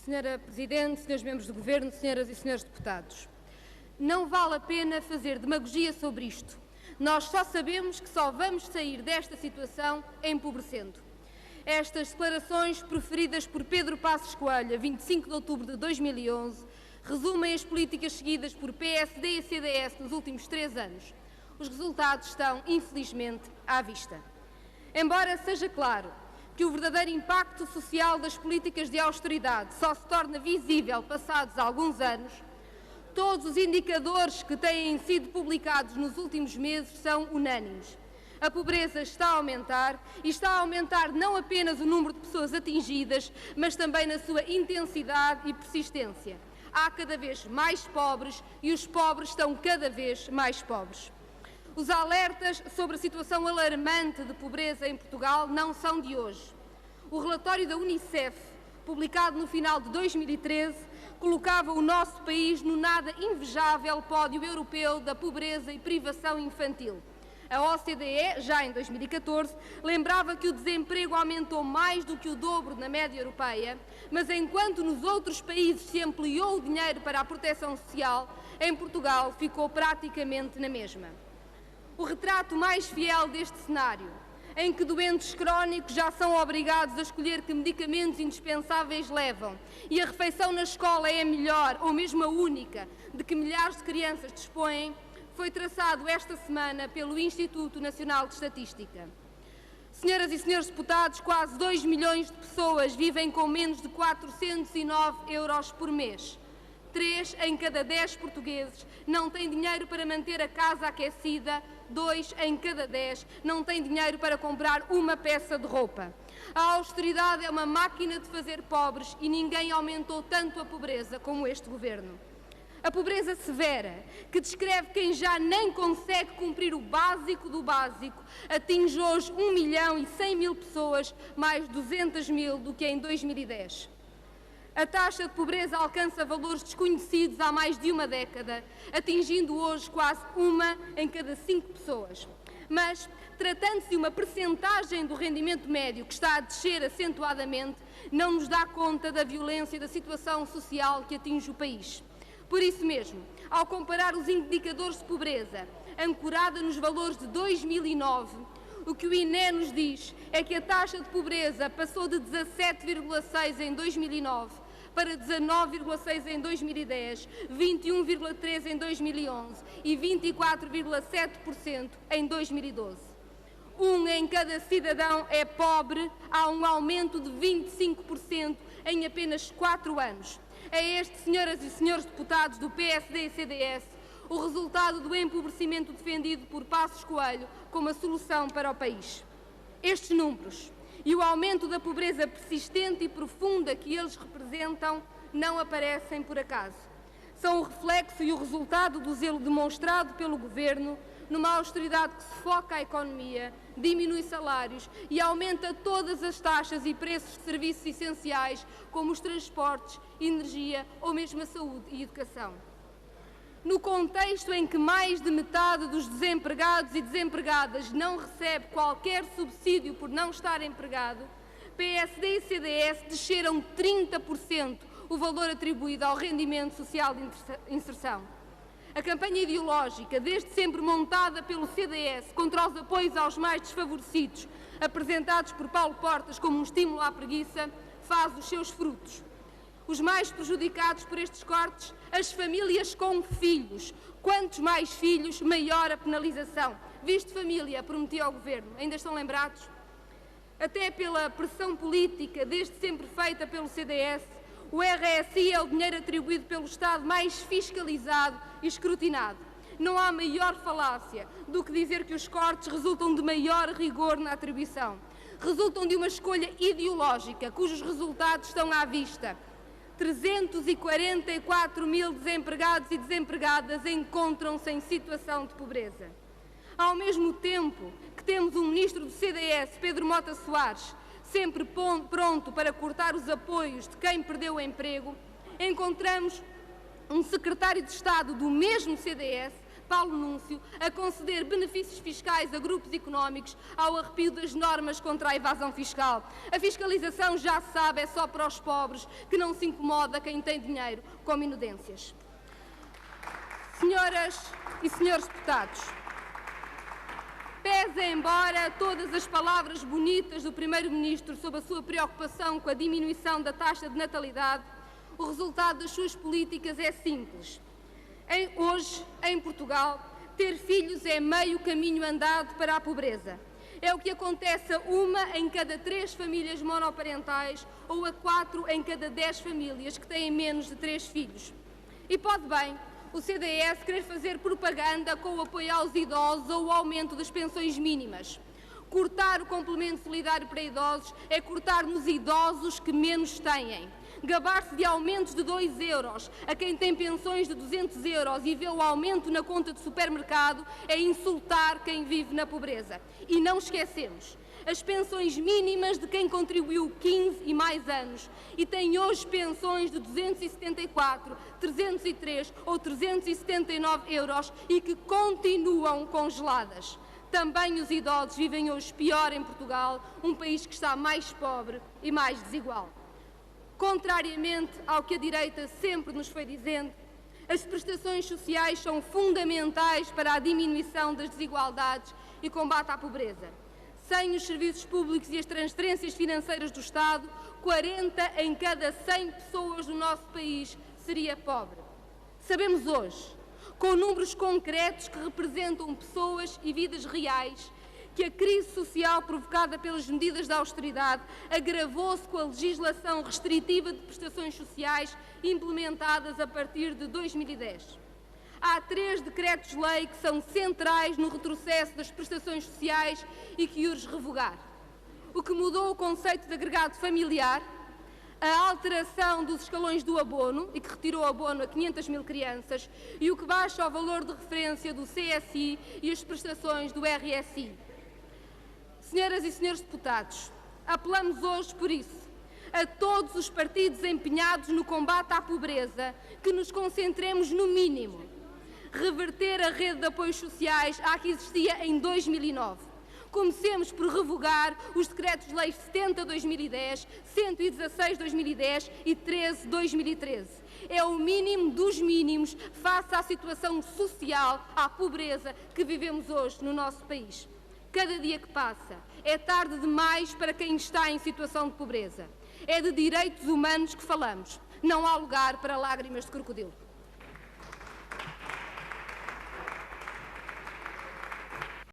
Senhora Presidente, senhores membros do Governo, senhoras e senhores deputados, não vale a pena fazer demagogia sobre isto. Nós só sabemos que só vamos sair desta situação empobrecendo. Estas declarações proferidas por Pedro Passos Coelho, a 25 de outubro de 2011, resumem as políticas seguidas por PSD e CDS nos últimos 3 anos. Os resultados estão, infelizmente, à vista. Embora seja claro que o verdadeiro impacto social das políticas de austeridade só se torna visível passados alguns anos, todos os indicadores que têm sido publicados nos últimos meses são unânimes. A pobreza está a aumentar e está a aumentar não apenas o número de pessoas atingidas, mas também na sua intensidade e persistência. Há cada vez mais pobres e os pobres estão cada vez mais pobres. Os alertas sobre a situação alarmante de pobreza em Portugal não são de hoje. O relatório da Unicef, publicado no final de 2013, colocava o nosso país no nada invejável pódio europeu da pobreza e privação infantil. A OCDE, já em 2014, lembrava que o desemprego aumentou mais do que o dobro na média europeia, mas enquanto nos outros países se ampliou o dinheiro para a proteção social, em Portugal ficou praticamente na mesma. O retrato mais fiel deste cenário, em que doentes crónicos já são obrigados a escolher que medicamentos indispensáveis levam e a refeição na escola é a melhor ou mesmo a única de que milhares de crianças dispõem, foi traçado esta semana pelo Instituto Nacional de Estatística. Senhoras e senhores deputados, quase 2 milhões de pessoas vivem com menos de 409 euros por mês. 3 em cada 10 portugueses não têm dinheiro para manter a casa aquecida, 2 em cada 10 não têm dinheiro para comprar uma peça de roupa. A austeridade é uma máquina de fazer pobres e ninguém aumentou tanto a pobreza como este governo. A pobreza severa, que descreve quem já nem consegue cumprir o básico do básico, atinge hoje 1.100.000 pessoas, mais 200.000 do que em 2010. A taxa de pobreza alcança valores desconhecidos há mais de uma década, atingindo hoje quase 1 em cada 5 pessoas. Mas, tratando-se de uma percentagem do rendimento médio que está a descer acentuadamente, não nos dá conta da violência da situação social que atinge o país. Por isso mesmo, ao comparar os indicadores de pobreza, ancorada nos valores de 2009, o que o INE nos diz é que a taxa de pobreza passou de 17,6% em 2009 para 19,6% em 2010, 21,3% em 2011 e 24,7% em 2012. 1 em cada cidadão é pobre, há um aumento de 25% em apenas 4 anos. É este, senhoras e senhores deputados do PSD e CDS, o resultado do empobrecimento defendido por Passos Coelho como a solução para o país. Estes números e o aumento da pobreza persistente e profunda que eles representam não aparecem por acaso. São o reflexo e o resultado do zelo demonstrado pelo Governo numa austeridade que sufoca a economia, diminui salários e aumenta todas as taxas e preços de serviços essenciais, como os transportes, energia ou mesmo a saúde e educação. No contexto em que mais de metade dos desempregados e desempregadas não recebe qualquer subsídio por não estar empregado, PSD e CDS desceram 30% o valor atribuído ao rendimento social de inserção. A campanha ideológica, desde sempre montada pelo CDS contra os apoios aos mais desfavorecidos, apresentados por Paulo Portas como um estímulo à preguiça, faz os seus frutos. Os mais prejudicados por estes cortes, as famílias com filhos. Quantos mais filhos, maior a penalização. Visto família, prometia ao Governo. Ainda estão lembrados? Até pela pressão política, desde sempre feita pelo CDS, o RSI é o dinheiro atribuído pelo Estado mais fiscalizado e escrutinado. Não há maior falácia do que dizer que os cortes resultam de maior rigor na atribuição. Resultam de uma escolha ideológica, cujos resultados estão à vista. 344 mil desempregados e desempregadas encontram-se em situação de pobreza. Ao mesmo tempo que temos um ministro do CDS, Pedro Mota Soares, sempre pronto para cortar os apoios de quem perdeu o emprego, encontramos um secretário de Estado do mesmo CDS, Paulo Núncio, a conceder benefícios fiscais a grupos económicos ao arrepio das normas contra a evasão fiscal. A fiscalização, já se sabe, é só para os pobres, que não se incomoda quem tem dinheiro com minudências. Senhoras e senhores deputados, pese embora todas as palavras bonitas do Primeiro-Ministro sobre a sua preocupação com a diminuição da taxa de natalidade, o resultado das suas políticas é simples. Hoje, em Portugal, ter filhos é meio caminho andado para a pobreza. É o que acontece a 1 em cada 3 famílias monoparentais ou a 4 em cada 10 famílias que têm menos de 3 filhos. E pode bem o CDS querer fazer propaganda com o apoio aos idosos ou o aumento das pensões mínimas. Cortar o complemento solidário para idosos é cortar nos idosos que menos têm. Gabar-se de aumentos de 2 euros a quem tem pensões de 200 euros e vê o aumento na conta de supermercado é insultar quem vive na pobreza. E não esquecemos as pensões mínimas de quem contribuiu 15 e mais anos e tem hoje pensões de 274, 303 ou 379 euros e que continuam congeladas. Também os idosos vivem hoje pior em Portugal, um país que está mais pobre e mais desigual. Contrariamente ao que a direita sempre nos foi dizendo, as prestações sociais são fundamentais para a diminuição das desigualdades e combate à pobreza. Sem os serviços públicos e as transferências financeiras do Estado, 40 em cada 100 pessoas do nosso país seria pobre. Sabemos hoje, com números concretos que representam pessoas e vidas reais, que a crise social provocada pelas medidas de austeridade agravou-se com a legislação restritiva de prestações sociais implementadas a partir de 2010. Há 3 decretos-lei que são centrais no retrocesso das prestações sociais e que urge revogar. O que mudou o conceito de agregado familiar, a alteração dos escalões do abono e que retirou o abono a 500 mil crianças e o que baixa o valor de referência do CSI e as prestações do RSI. Senhoras e senhores deputados, apelamos hoje, por isso, a todos os partidos empenhados no combate à pobreza que nos concentremos no mínimo. Reverter a rede de apoios sociais à que existia em 2009. Comecemos por revogar os decretos-lei 70/2010, 116/2010 e 13/2013. É o mínimo dos mínimos face à situação social, à pobreza que vivemos hoje no nosso país. Cada dia que passa é tarde demais para quem está em situação de pobreza. É de direitos humanos que falamos. Não há lugar para lágrimas de crocodilo.